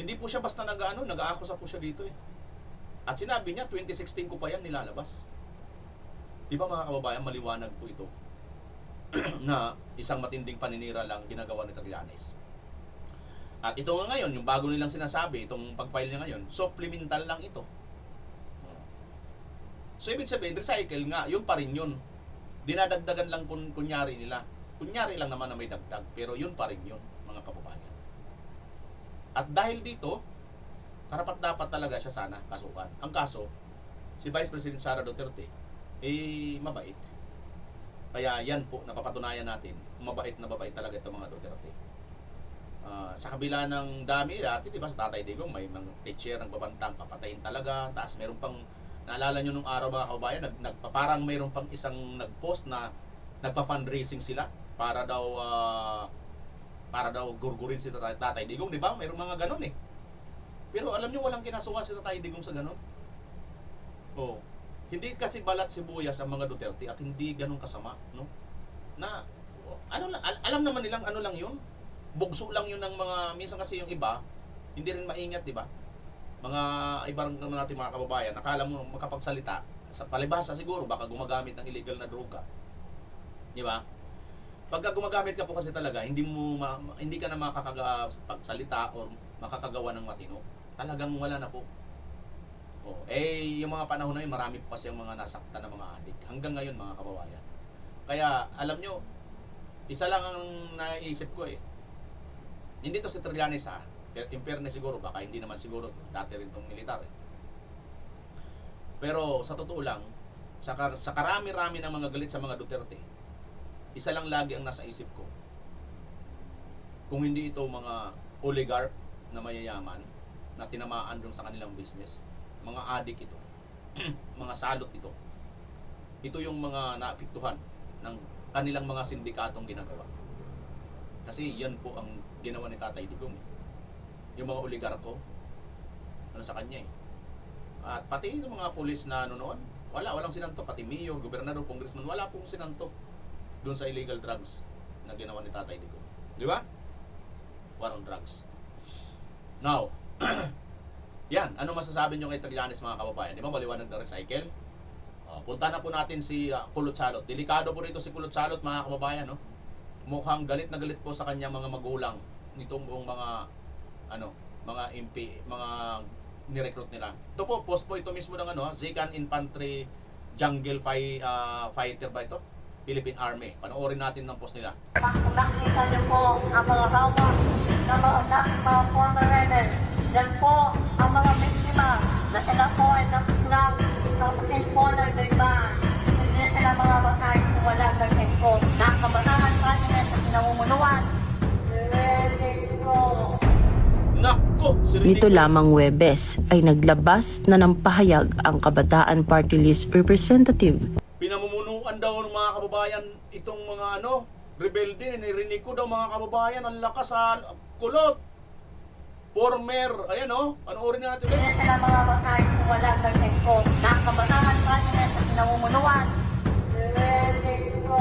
Hindi po siya basta nag-aakusa po siya dito At sinabi niya, 2016 ko pa yan nilalabas. Di ba mga kababayan, maliwanag po ito na isang matinding paninira lang ginagawa ni Trillanes. At ito nga ngayon, yung bago nilang sinasabi, itong pag-file niya ngayon, supplemental lang ito. So ibig sabihin, recycle nga, yun pa rin yun. Dinadagdagan lang kunyari nila. Kunyari lang naman na may dagdag, pero yun pa rin yun, mga kababayan. At dahil dito, karapat-dapat talaga siya sana kasukan. Ang kaso, si Vice President Sara Duterte, mabait. Kaya yan po, napapatunayan natin, mabait na babait talaga itong mga Duterte. Sa kabila ng dami, dati diba sa Tatay Digong, may mga teacher ng babantang papatayin talaga, taas meron pang Naalala nyo nung araw mga kababayan, parang mayroon pang isang nag-post na nagpa-fundraising sila para daw gurgurin si Tatay Digong, di ba? Mayroong mga ganun eh. Pero alam nyo, walang kinasuhan si Tatay Digong sa ganun. Oh, hindi kasi balat sibuyas ang mga Duterte at hindi ganun kasama, no? Na alam naman nilang ano lang 'yun. Bugso lang 'yun ng mga minsan kasi yung iba hindi rin maingat, di ba? Mga ibang natin mga kababayan, akala mo makapagsalita sa palibhasa siguro baka gumagamit ng illegal na droga. Di ba? Pagka gumagamit ka po kasi talaga, hindi ka na makakapagsalita or makakagawa ng matino. Talagang wala na po. Oh, yung mga panahon na yun, marami po kasi ang mga nasaktan na mga adik. Hanggang ngayon mga kababayan. Kaya, alam nyo, isa lang ang naisip ko eh. Hindi to si Trillanes ha. In fairness siguro, baka hindi naman siguro. Dati rin tong militar eh. Pero sa totoo lang, sa karami-rami ng mga galit sa mga Duterte, isa lang lagi ang nasa isip ko. Kung hindi ito mga oligarch na mayayaman, na tinamaan dun sa kanilang business, mga adik ito, mga salot ito. Ito yung mga naapektuhan ng kanilang mga sindikatong ginagawa. Kasi yan po ang ginawa ni Tatay Digong eh. Yung mga oligarko, ano sa kanya eh. At pati yung mga pulis na ano noon, walang sinanto, pati mayor, gobernador, congressman, wala pong sinanto doon sa illegal drugs na ginawa ni Tatay Digong. Di ba? War on drugs. Now, yan, ano masasabi nyo kay Trillanes mga kababayan? Di ba maliwanag na recycle? Punta na po natin si Kulot Salot. Delikado po rito si Kulot Salot mga kababayan, no? Mukhang galit na galit po sa kanya mga magulang nitong mga MP, mga nirecruit nila. Ito po, post po ito mismo ng Zikan Infantry Jungle Fighter ba ito? Philippine Army. Panoorin natin ng post nila. Nakita niyo po ang mga hawak ng mga former rebel. Yan po ang mga biktima na sila po ay napislang ng state corner, diba? Hindi sila mga batay kung walang ganyan po. Nakabataan pa nila sa pinamumunuan. Ready ko. Nako, Nito lamang Huwebes ay naglabas na ng pahayag ang Kabataan Party List Representative. Pinamumunuan daw ng mga kababayan itong mga rebelde. Nirinig ko daw mga kababayan, ang lakas sa Kulot. Former, ayan panoorin natin. Hindi sila mga batay kung walang ganyan po. Nakabataan pa nila sa pinamumunuan. Ready ko.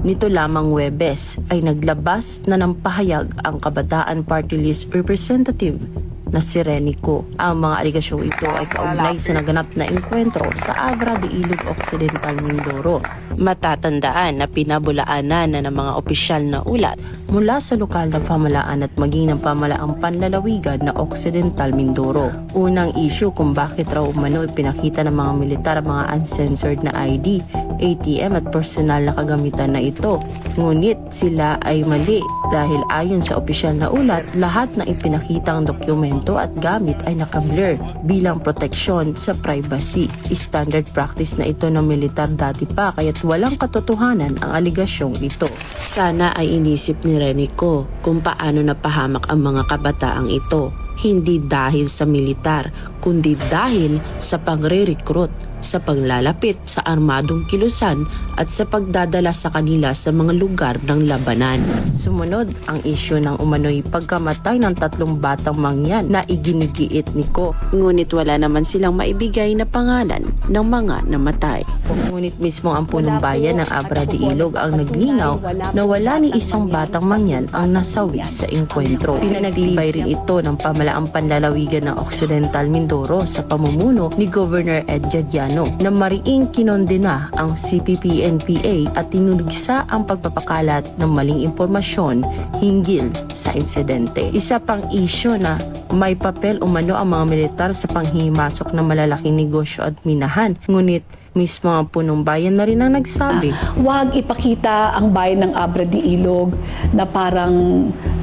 Nito lamang Huwebes ay naglabas na ng pahayag ang Kabataan Party List Representative na si Renico. Ang mga aligasyong ito ay kaugnay sa naganap na engkwentro sa Abra de Ilog Occidental, Mindoro. Matatandaan na pinabulaanan na ng mga opisyal na ulat mula sa lokal na pamalaan at maging ng pamalaang panlalawigan na Occidental Mindoro. Unang issue kung bakit raw umano ipinakita ng mga militar ang mga uncensored na ID, ATM at personal na kagamitan na ito. Ngunit sila ay mali dahil ayon sa opisyal na ulat, lahat na ipinakitang dokumento at gamit ay nakablur bilang proteksyon sa privacy. Standard practice na ito ng militar dati pa kaya't walang katotohanan ang aligasyong ito. Sana ay inisip ni Renico kung paano napahamak ang mga kabataang ito. Hindi dahil sa militar, kundi dahil sa pagre-recruit, sa paglalapit sa armadong kilusan at sa pagdadala sa kanila sa mga lugar ng labanan. Sumunod ang isyu ng umano'y pagkamatay ng 3 batang mangyan na iginigiit ni Ko. Ngunit wala naman silang maibigay na pangalan ng mga namatay. Ngunit mismo ang punong bayan ng Abra de Ilog ang naglinaw na wala ni isang batang mangyan ang nasawi sa engkwentro. Pinagtibay rin ito ng pamalaang panlalawigan ng Occidental Mindoro sa pamumuno ni Governor Ed Yadiano na mariing kinondena ang CPP-NPA at tinunigsa ang pagpapakalat ng maling impormasyon hinggil sa insidente. Isa pang isyo na may papel umano ang mga militar sa panghihimasok ng malalaking negosyo at minahan, ngunit Mismo ang punong bayan na rin ang nagsabi. Huwag ipakita ang bayan ng Abra de Ilog na parang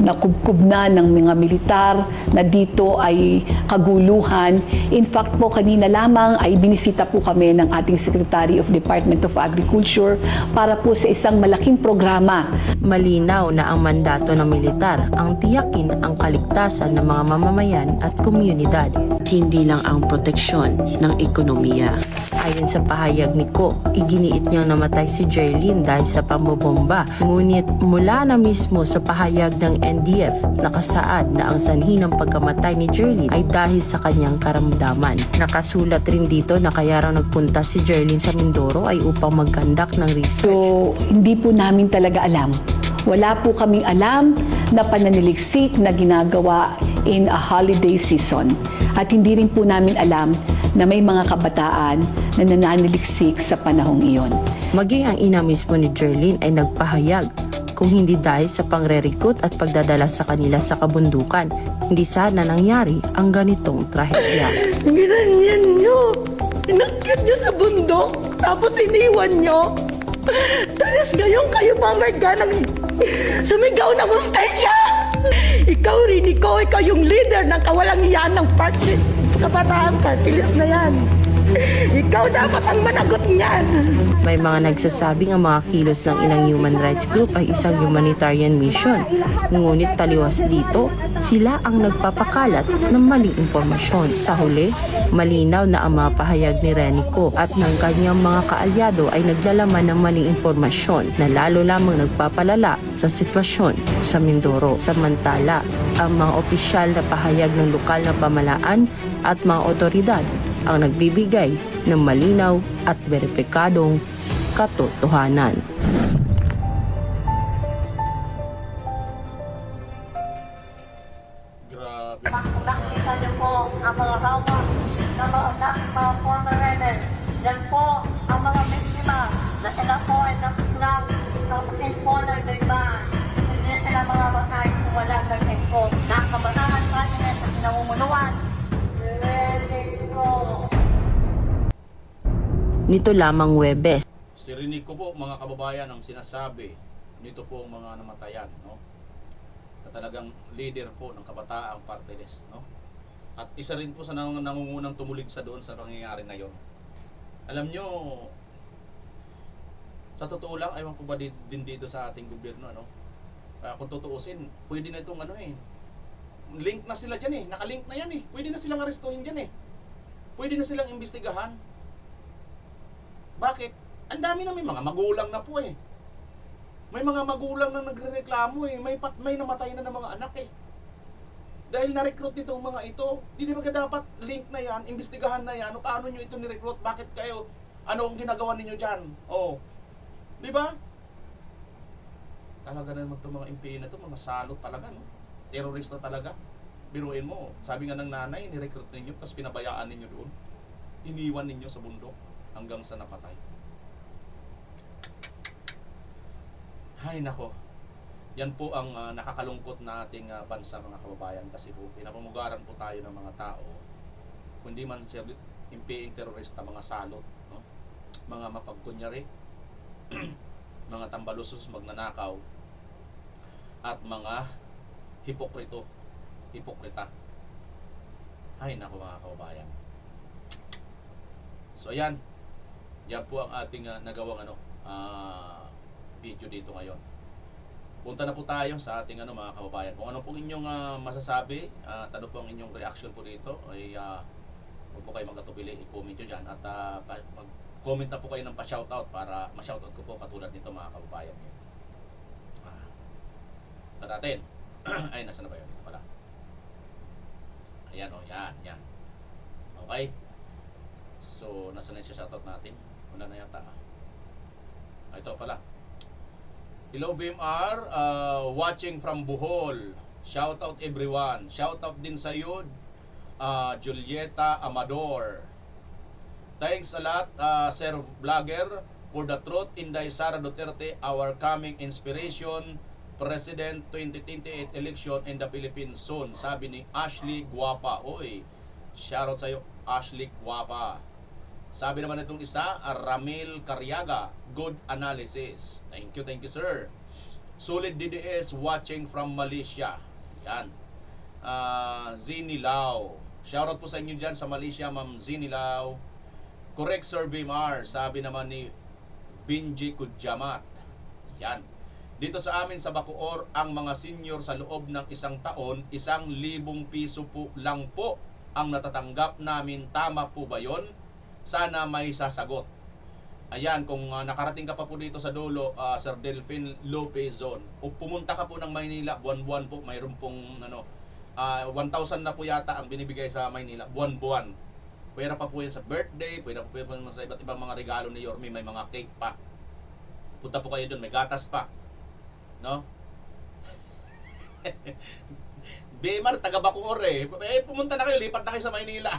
nakubkub na ng mga militar, na dito ay kaguluhan. In fact po, kanina lamang ay binisita po kami ng ating Secretary of Department of Agriculture para po sa isang malaking programa. Malinaw na ang mandato ng militar ang tiyakin ang kaligtasan ng mga mamamayan at komunidad, hindi lang ang proteksyon ng ekonomiya. Ayon sa pahayag ni Ko, iginiit niyang namatay si Jerlyn dahil sa pambobomba. Ngunit mula na mismo sa pahayag ng NDF, nakasaad na ang sanhi ng pagkamatay ni Jerlyn ay dahil sa kanyang karamdaman. Nakasulat rin dito na kaya raw nagpunta si Jerlyn sa Mindoro ay upang mag-conduct ng research. So, hindi po namin talaga alam. Wala po kaming alam na pananaliksik na ginagawa in a holiday season. At hindi rin po namin alam na may mga kabataan na nananaliksik sa panahong iyon. Maging ang ina mismo ni Jerlyn ay nagpahayag, kung hindi dahil sa pangre-recruit at pagdadala sa kanila sa kabundukan, hindi sana nangyari ang ganitong trahedya. Ginanyan nyo. Inakyat nyo sa bundok, tapos iniwan nyo. Tapos ngayon kayo pamarga ng sumigaw ng hostesya. Ikaw rin, ikaw yung leader ng kawalang iyan ng party list. Kabataan party list na yan. Ikaw dapat ang managot niyan. May mga nagsasabing ang mga kilos ng ilang human rights group ay isang humanitarian mission. Ngunit taliwas dito, sila ang nagpapakalat ng maling impormasyon. Sa huli, malinaw na ang mga pahayag ni Renico at ng kanyang mga kaalyado ay naglalaman ng maling impormasyon na lalo lamang nagpapalala sa sitwasyon sa Mindoro. Samantala, ang mga opisyal na pahayag ng lokal na pamahalaan at mga otoridad ang nagbibigay ng malinaw at beripikadong katotohanan. Grabe. Nakita niyo po ang mga hawak ng mga former rebel. Yan po ang mga biktima na sila po ay nakuslang sa sakit po ng digmaan. Hindi sila mga matay kung wala ng info. Nakabataan pa nila sa pinamumunuan. Nito lamang Huwebes, Sirinig ko po mga kababayan ang sinasabi nito po mga namatayan, no? Na talagang leader po ng kabataang party list, no? At isa rin po sa nangungunang tumulig sa doon sa pangyayari na yon. Alam nyo, sa totoo lang, ewan ko ba din dito sa ating gobyerno, ano? Kung tutuusin, pwede na itong ano eh. Link na sila dyan eh, nakalink na yan eh. Pwede na silang arestuhin dyan eh. Pwede na silang imbestigahan. Bakit? Ang dami na may mga magulang na po eh. May mga magulang na nagrereklamo eh. May namatay na ng mga anak eh. Dahil na-recruit nitong mga ito. Di ba dapat link na yan, imbestigahan na yan, o paano nyo ito ni-recruit? Bakit kayo? Ano ang ginagawa ninyo dyan? Oh. Di ba? Talaga naman itong mga MPA na ito, mga salot talaga, no? Terorista talaga. Biruin mo, sabi nga ng nanay, ni-recruit ninyo, tapos pinabayaan ninyo doon. Iniwan ninyo sa bundok hanggang sa napatay. Hay nako. Yan po ang nakakalungkot na ating bansa, mga kababayan, kasi po pinapamugaran po tayo ng mga tao. Kundi man siya impiing terorista, mga salot, no? Mga mapagkunyari, mga tambalusos, magnanakaw, at mga hipokrita. Hay nako, mga kababayan. So ayan. Yan po ang ating nagawang video dito ngayon. Punta na po tayo sa ating mga kababayan. Kung ano pong inyong masasabi, ano po ang inyong reaction po dito, ay huwag po kayo magkatubili, i-comment nyo dyan. At mag-comment na po kayo ng pa-shoutout para ma-shoutout ko po katulad nito, mga kababayan. Punta natin. Ay, nasa na ba yun? Ito pala. Ayan o, yan. Okay. So, nasa na yung shoutout natin? Wala na yata. Ito pala. Hello VMR, watching from Bohol. Shout out everyone. Shout out din sa iyo, Julieta Amador. Thanks a lot, Sir Vlogger, for the truth in Sara Duterte, our coming inspiration, President 2028 election in the Philippines soon. Sabi ni Ashley Guapa. Oy, shout out sa iyo, Ashley Guapa. Sabi naman itong isa, Ramil Carriaga, good analysis. Thank you sir. Solid DDS watching from Malaysia. Yan. Zinilaw. Shoutout po sa inyo dyan sa Malaysia, Ma'am Zinilaw. Correct Sir Bimar, sabi naman ni Binji Kudjamat. Yan. Dito sa amin sa Bacoor, ang mga senior sa loob ng isang taon, 1,000 piso po lang po ang natatanggap namin. Tama po ba yon? Sana may sasagot. Ayan, kung nakarating ka pa po dito sa dulo, Sir Delphine Lopezon, o pumunta ka po ng Maynila, buwan-buwan po, mayroon pong 1,000 na po yata ang binibigay sa Maynila, buwan-buwan. Pwera pa po yan sa birthday, pwera po yan sa iba't ibang mga regalo ni Yorme, may mga cake pa. Punta po kayo doon, may gatas pa. No? Bimar, taga Bacoor eh. Pumunta na kayo, lipat na kayo sa Maynila.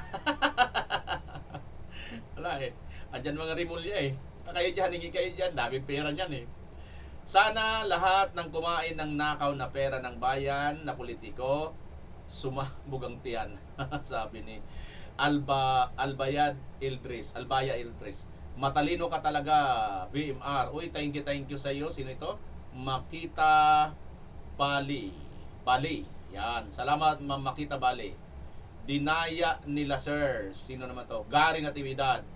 Wala eh. Andyan mga Rimulya eh. Kayo dyan, hingi kayo dyan. Daming pera niyan eh. Sana lahat ng kumain ng nakaw na pera ng bayan na politiko, sumabog ang tiyan. Sabi ni Albayad Ildris. Matalino ka talaga, VMR. Uy, thank you sa iyo. Sino ito? Makita Bali. Yan. Salamat, Ma'am Makita Bali. Dinaya nila, sir. Sino naman to? Gary Natividad.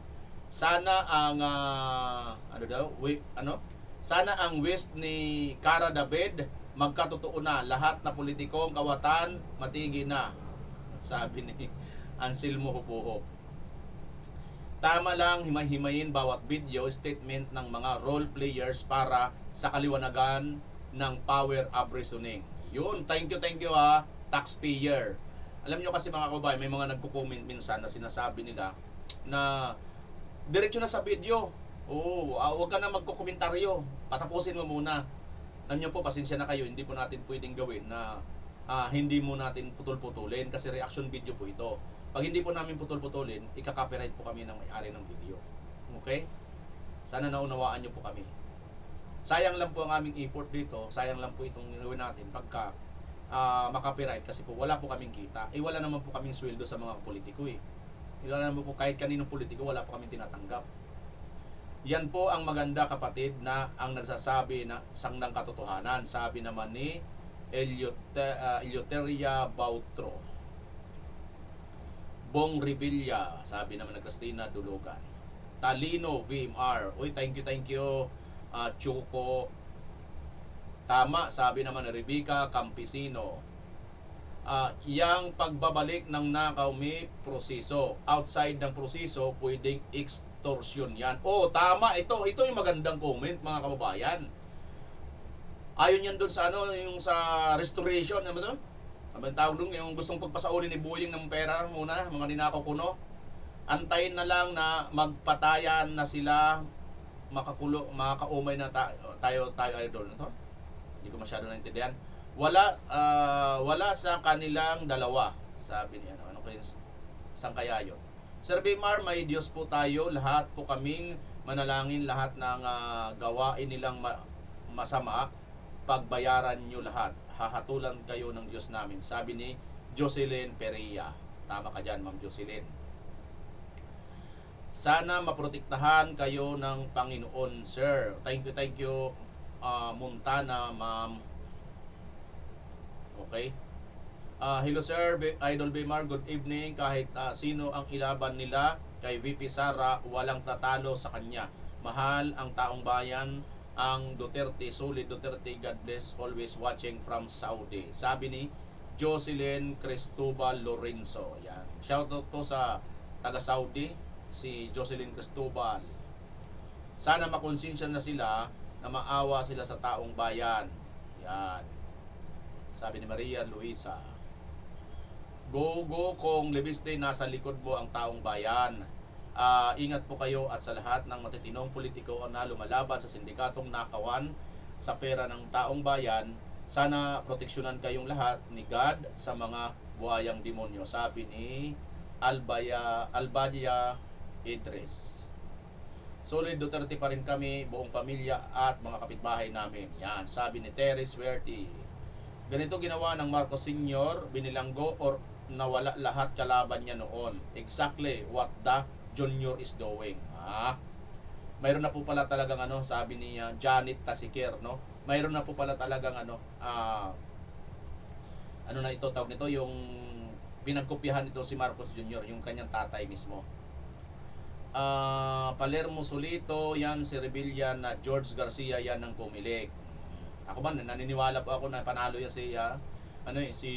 Sana ang Sana ang wish ni Cara David magkatotoo na. Lahat na politikong kawatan matigi na. Sabi ni Anselmo Hupuho. Tama lang himay-himayin bawat video statement ng mga role players para sa kaliwanagan ng power of reasoning. Yun, thank you ha, taxpayer. Alam nyo kasi mga kababayan, may mga nagko-comment minsan na sinasabi nila na diretso na sa video. Huwag ka na magko-komentaryo. Patapusin mo muna. Alam nyo po, pasensya na kayo, hindi po natin pwedeng gawin na hindi mo natin putol-putulin kasi reaction video po ito. Pag hindi po namin putol-putulin, ika-copyright po kami ng may-ari ng video. Okay? Sana naunawaan nyo po kami. Sayang lang po ang aming effort dito. Sayang lang po itong gawin natin pagka makapiright kasi po wala po kaming kita. Wala naman po kaming sweldo sa mga politiko eh. Wala naman po kahit kaninong politiko, wala po kaming tinatanggap. Yan po ang maganda kapatid na ang nagsasabi na sangdang katotohanan. Sabi naman ni Eleuteria Bautro. Bong Revilla, sabi naman ni Cristina Dulugan. Talino VMR. Uy, thank you. Chuko. Tama, sabi naman ni Rebecca Campesino. Yang pagbabalik ng nakaw may proseso. Outside ng proseso, pwedeng extortion yan. Tama, ito yung magandang comment mga kababayan. Ayon yan doon sa yung sa restoration, ano ba 'to? Ang tawag doon, yung gustong pagpasauli ni Buying ng pera muna, mga ninakaw kuno. Antayin na lang na magpatayan na sila, makakaumay na tayo idol na to. Hindi ko masyado naintindihan. Wala sa kanilang dalawa, sabi niya. Ano kayo? Saan kaya yun? Sir Bimar, may Diyos po tayo. Lahat po kaming manalangin, lahat ng gawain nilang masama, pagbayaran nyo lahat. Hahatulan kayo ng Diyos namin. Sabi ni Jocelyn Pereira. Tama ka dyan, Ma'am Jocelyn. Sana maprotektahan kayo ng Panginoon, sir. Thank you, Montana, ma'am. Okay. Hello, sir. Idol Bimar, good evening. Kahit sino ang ilaban nila kay VP Sara, walang tatalo sa kanya. Mahal ang taong bayan, ang Duterte, solid Duterte, God bless, always watching from Saudi. Sabi ni Jocelyn Cristobal Lorenzo. Yan. Shoutout po sa taga Saudi, si Jocelyn Cristobal. Sana makonsensya na sila na maawa sila sa taong bayan. Yan. Sabi ni Maria Luisa. Go kung Lebiste, nasa likod mo ang taong bayan. Ingat po kayo at sa lahat ng matitinong politiko na lumalaban sa sindikatong nakawan sa pera ng taong bayan, sana proteksyonan kayong lahat ni God sa mga buhayang demonyo. Sabi ni Albadia Idris. Solid Duterte pa rin kami, buong pamilya at mga kapitbahay namin. Yan, sabi ni Terry Swerty. Ganito ginawa ng Marcos Sr., binilanggo or nawala lahat kalaban niya noon. Exactly what the Jr. is doing. Mayroon na po pala talagang sabi ni Janet Tasiker, no? Mayroon na po pala talagang ano na ito tawag nito, yung pinagkopyahan nito si Marcos Jr., yung kanyang tatay mismo. Palermo Solito, yan si Revilla, na George Garcia, yan ang pumilik. Ako man, naniniwala po ako na panalo yan si si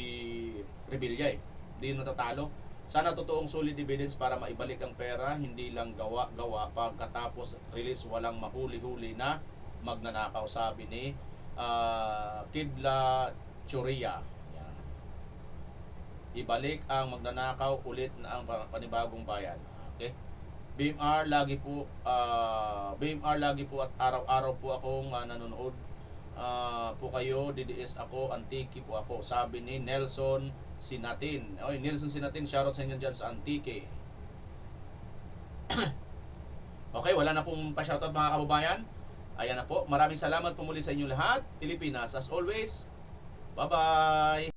Revilla Hindi natatalo. Sana totoong solid evidence para maibalik ang pera, hindi lang gawa-gawa pagkatapos release walang mahuli-huli na magnanakaw, sabi ni Kidla Choria. Ibalik ang magnanakaw ulit na ang panibagong bayan. Okay? BMR lagi po at araw-araw po akong nanonood po kayo, DDS ako, Antique po ako, sabi ni Nelson Sinatin. Oy, Nelson Sinatin, shoutout sa inyo dyan sa Antique. Okay, wala na pong pa-shoutout mga kababayan. Ayan na po, maraming salamat po muli sa inyo lahat. Pilipinas as always. Bye-bye!